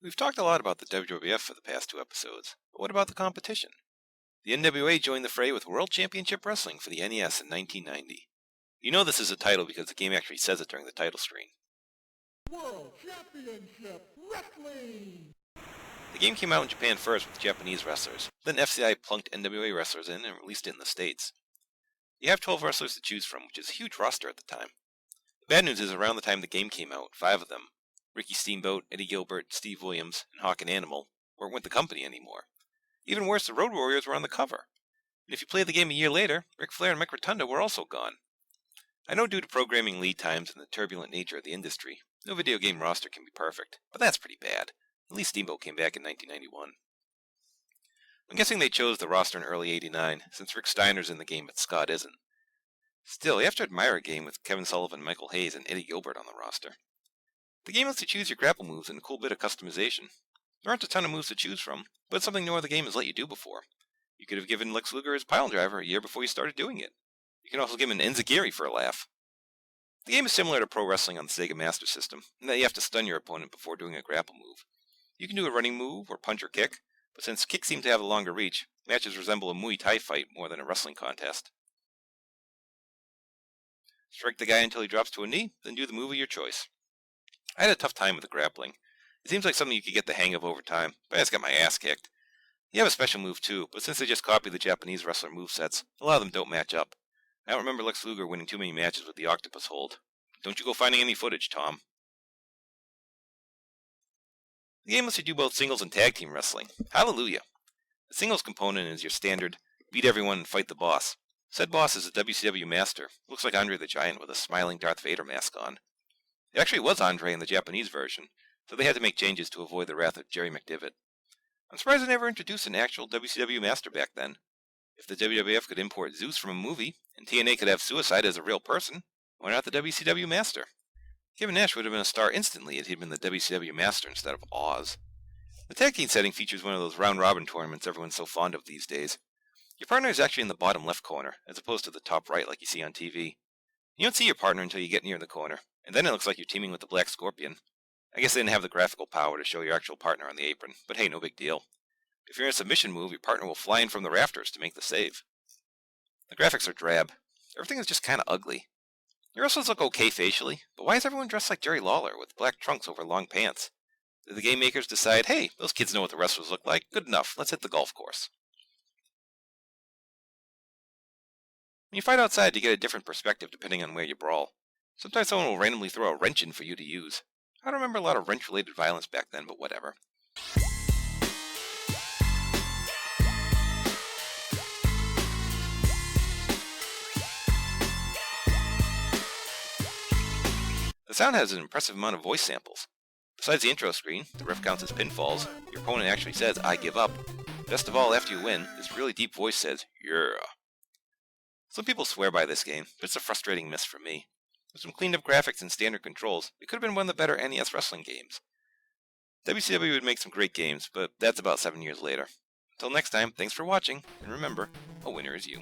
We've talked a lot about the WWF for the past two episodes, but what about the competition? The NWA joined the fray with World Championship Wrestling for the NES in 1990. You know this is a title because the game actually says it during the title screen. World Championship Wrestling! The game came out in Japan first with Japanese wrestlers, then FCI plunked NWA wrestlers in and released it in the States. You have 12 wrestlers to choose from, which is a huge roster at the time. The bad news is around the time the game came out, 5 of them, Ricky Steamboat, Eddie Gilbert, Steve Williams, and Hawk and Animal, weren't with the company anymore. Even worse, the Road Warriors were on the cover. And if you play the game a year later, Ric Flair and Mick Rotunda were also gone. I know due to programming lead times and the turbulent nature of the industry, no video game roster can be perfect, but that's pretty bad. At least Steamboat came back in 1991. I'm guessing they chose the roster in early '89, since Rick Steiner's in the game but Scott isn't. Still, you have to admire a game with Kevin Sullivan, Michael Hayes, and Eddie Gilbert on the roster. The game lets you choose your grapple moves and a cool bit of customization. There aren't a ton of moves to choose from, but it's something no other game has let you do before. You could have given Lex Luger his pile driver a year before you started doing it. You can also give him an enziguri for a laugh. The game is similar to pro wrestling on the Sega Master System, in that you have to stun your opponent before doing a grapple move. You can do a running move or punch or kick, but since kicks seem to have a longer reach, matches resemble a Muay Thai fight more than a wrestling contest. Strike the guy until he drops to a knee, then do the move of your choice. I had a tough time with the grappling. It seems like something you could get the hang of over time, but I just got my ass kicked. You have a special move too, but since they just copy the Japanese wrestler movesets, a lot of them don't match up. I don't remember Lex Luger winning too many matches with the octopus hold. Don't you go finding any footage, Tom. The game lets you do both singles and tag team wrestling. Hallelujah! The singles component is your standard, beat everyone and fight the boss. Said boss is a WCW Master. Looks like Andre the Giant with a smiling Darth Vader mask on. It actually was Andre in the Japanese version, so they had to make changes to avoid the wrath of Jerry McDivitt. I'm surprised they never introduced an actual WCW Master back then. If the WWF could import Zeus from a movie, and TNA could have Suicide as a real person, why not the WCW Master? Kevin Nash would have been a star instantly if he'd been the WCW Master instead of Oz. The tag team setting features one of those round-robin tournaments everyone's so fond of these days. Your partner is actually in the bottom left corner, as opposed to the top right like you see on TV. You don't see your partner until you get near the corner, and then it looks like you're teaming with the Black Scorpion. I guess they didn't have the graphical power to show your actual partner on the apron, but hey, no big deal. If you're in a submission move, your partner will fly in from the rafters to make the save. The graphics are drab. Everything is just kinda ugly. The wrestlers look okay facially, but why is everyone dressed like Jerry Lawler with black trunks over long pants? Did the game makers decide, hey, those kids know what the wrestlers look like, good enough, let's hit the golf course? When you fight outside, you get a different perspective depending on where you brawl. Sometimes someone will randomly throw a wrench in for you to use. I don't remember a lot of wrench-related violence back then, but whatever. The sound has an impressive amount of voice samples. Besides the intro screen, the ref counts as pinfalls, your opponent actually says, I give up. Best of all, after you win, this really deep voice says, yeah. Some people swear by this game, but it's a frustrating miss for me. With some cleaned up graphics and standard controls, it could have been one of the better NES wrestling games. WCW would make some great games, but that's about 7 years later. Until next time, thanks for watching, and remember, a winner is you.